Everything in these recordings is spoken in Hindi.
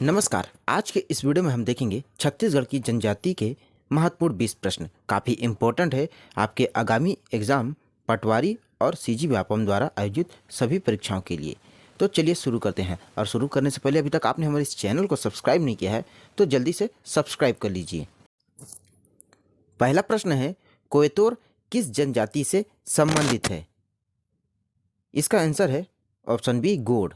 नमस्कार। आज के इस वीडियो में हम देखेंगे छत्तीसगढ़ की जनजाति के महत्वपूर्ण 20 प्रश्न। काफ़ी इम्पोर्टेंट है आपके आगामी एग्जाम पटवारी और सीजी व्यापम द्वारा आयोजित सभी परीक्षाओं के लिए। तो चलिए शुरू करते हैं। और शुरू करने से पहले अभी तक आपने हमारे इस चैनल को सब्सक्राइब नहीं किया है तो जल्दी से सब्सक्राइब कर लीजिए। पहला प्रश्न है, कोयतोर किस जनजाति से संबंधित है? इसका आंसर है ऑप्शन बी, गोंड।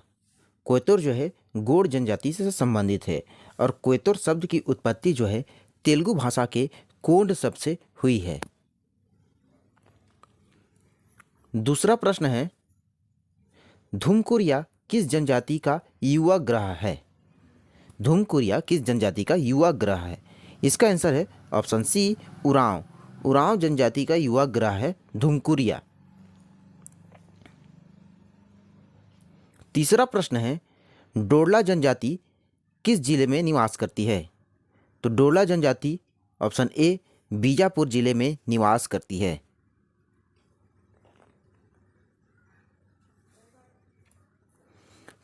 कोयतोर जो है गोंड जनजाति से संबंधित है और कोयतोर शब्द की उत्पत्ति जो है तेलुगु भाषा के कोंड शब्द से हुई है। दूसरा प्रश्न है, धुमकुरिया किस जनजाति का युवा ग्रह है? धुमकुरिया किस जनजाति का युवा ग्रह है? इसका आंसर है ऑप्शन सी, उरांव। उरांव जनजाति का युवा ग्रह है धुमकुरिया। तीसरा प्रश्न है, डोरला जनजाति किस जिले में निवास करती है? तो डोरला जनजाति ऑप्शन ए, बीजापुर जिले में निवास करती है।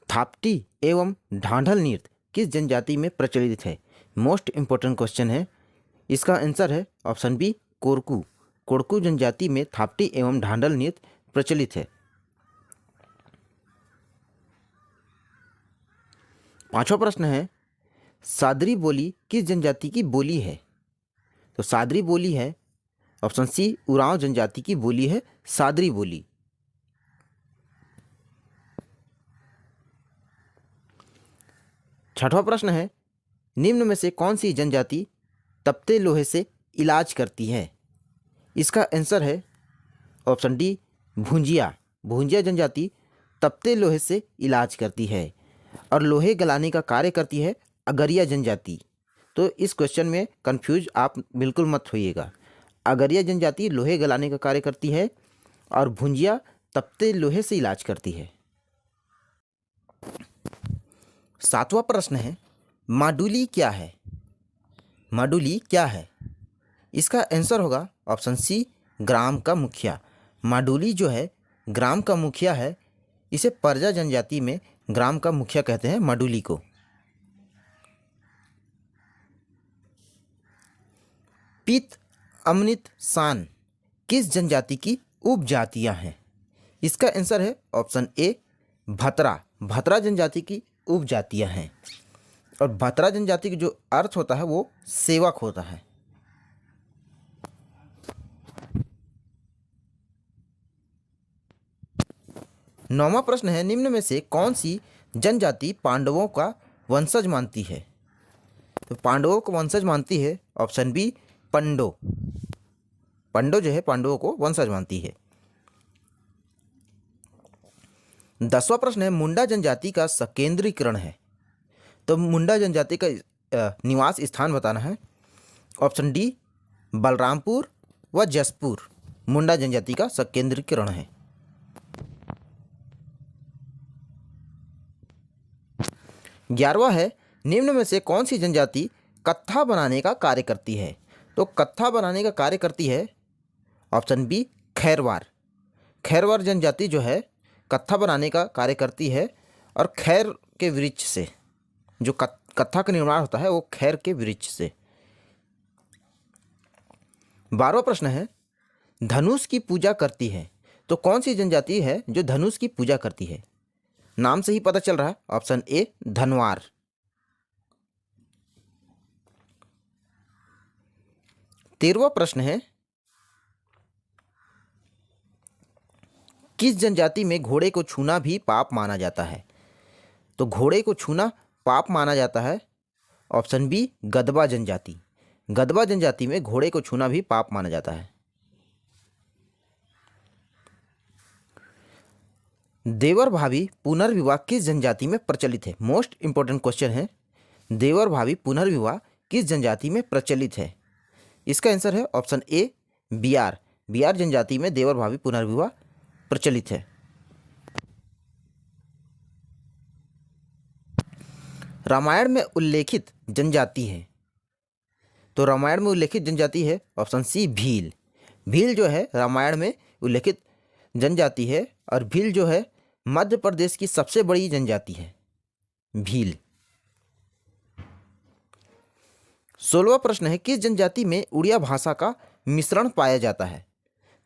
थापटी एवं ढांढल नृत्य किस जनजाति में प्रचलित है? मोस्ट इंपोर्टेंट क्वेश्चन है। इसका आंसर है ऑप्शन बी, कोरकू। कोरकू जनजाति में थापटी एवं ढांढल नृत्य प्रचलित है। पांचवा प्रश्न है, सादरी बोली किस जनजाति की बोली है? तो सादरी बोली है ऑप्शन सी, उरांव जनजाति की बोली है सादरी बोली। छठवां प्रश्न है, निम्न में से कौन सी जनजाति तपते लोहे से इलाज करती है? इसका आंसर है ऑप्शन डी, भुंजिया। भुंजिया जनजाति तपते लोहे से इलाज करती है और लोहे गलाने का कार्य करती है अगरिया जनजाति। तो इस क्वेश्चन में कंफ्यूज आप बिल्कुल मत होइएगा। अगरिया जनजाति लोहे गलाने का कार्य करती है और भुंजिया तपते लोहे से इलाज करती है। सातवां प्रश्न है, माडुली क्या है? माडुली क्या है? इसका आंसर होगा ऑप्शन सी, ग्राम का मुखिया। माडुली जो है ग्राम का मुखिया है। इसे परजा जनजाति में ग्राम का मुखिया कहते हैं माडुली को। पित, अमृत, सान किस जनजाति की उपजातियां हैं? इसका आंसर है ऑप्शन ए, भतरा। भतरा जनजाति की उपजातियां हैं और भतरा जनजाति का जो अर्थ होता है वो सेवक होता है। नौवां प्रश्न है, निम्न में से कौन सी जनजाति पांडवों का वंशज मानती है? तो पांडवों को वंशज मानती है ऑप्शन बी, पंडो। पंडो जो है पांडवों को वंशज मानती है। 10वां प्रश्न है, मुंडा जनजाति का सकेंद्रीकरण है। तो मुंडा जनजाति का निवास स्थान बताना है। ऑप्शन डी, बलरामपुर व जसपुर मुंडा जनजाति का सकेंद्रीकरण है। 11वां है, निम्न में से कौन सी जनजाति कत्था बनाने का कार्य करती है? तो कत्था बनाने का कार्य करती है ऑप्शन बी, खैरवार। खैरवार जनजाति जो है कत्था बनाने का कार्य करती है और खैर के वृक्ष से जो कत्था का निर्माण होता है वो खैर के वृक्ष से। 12वां प्रश्न है, धनुष की पूजा करती है। तो कौन सी जनजाति है जो धनुष की पूजा करती है? नाम से ही पता चल रहा है ऑप्शन ए, धनवार। 13वां प्रश्न है, किस जनजाति में घोड़े को छूना भी पाप माना जाता है? तो घोड़े को छूना पाप माना जाता है ऑप्शन बी, गदबा जनजाति। गदबा जनजाति में घोड़े को छूना भी पाप माना जाता है। देवर भाभी पुनर्विवाह किस जनजाति में प्रचलित है? मोस्ट इंपोर्टेंट क्वेश्चन है। देवर भाभी पुनर्विवाह किस जनजाति में प्रचलित है? इसका आंसर है ऑप्शन ए, बिहार। बिहार जनजाति में देवर भाभी पुनर्विवाह प्रचलित है। रामायण में उल्लेखित जनजाति है। तो रामायण में उल्लेखित जनजाति है ऑप्शन सी, भील। भील जो है रामायण में उल्लेखित जनजाति है और भील जो है मध्य प्रदेश की सबसे बड़ी जनजाति है भील। 16वां प्रश्न है, किस जनजाति में उड़िया भाषा का मिश्रण पाया जाता है?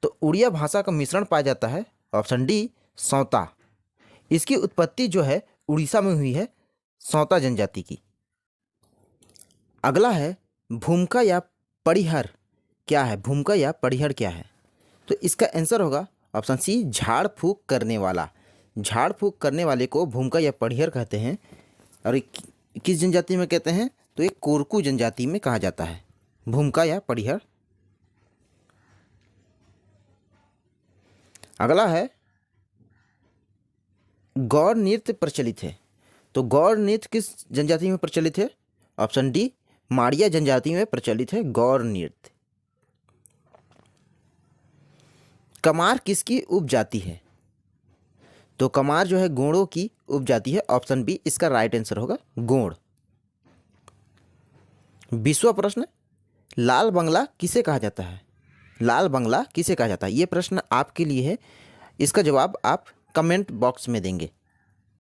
तो उड़िया भाषा का मिश्रण पाया जाता है ऑप्शन डी सौता। इसकी उत्पत्ति जो है उड़ीसा में हुई है, सौता जनजाति की। अगला है, भूमिका या परिहर क्या है? भूमिका या परिहर क्या है? तो इसका आंसर होगा ऑप्शन सी झाड़ फूक करने वाला। झाड़ फूक करने वाले को भूमिका या परिहर कहते हैं। और किस जनजाति में कहते हैं? तो ये कोरकू जनजाति में कहा जाता है भूमिका या परिहर। अगला है, गौड़ नृत्य प्रचलित है। तो गौड़ नृत्य किस जनजाति में प्रचलित है? ऑप्शन डी माड़िया जनजाति में प्रचलित है गौड़ नृत्य। कमार किसकी उपजाति है? तो कमार जो है गोंडों की उपजाति है। ऑप्शन बी इसका राइट आंसर होगा गोंड। 20वां प्रश्न, लाल बंगला किसे कहा जाता है? लाल बंगला किसे कहा जाता है? ये प्रश्न आपके लिए है, इसका जवाब आप कमेंट बॉक्स में देंगे।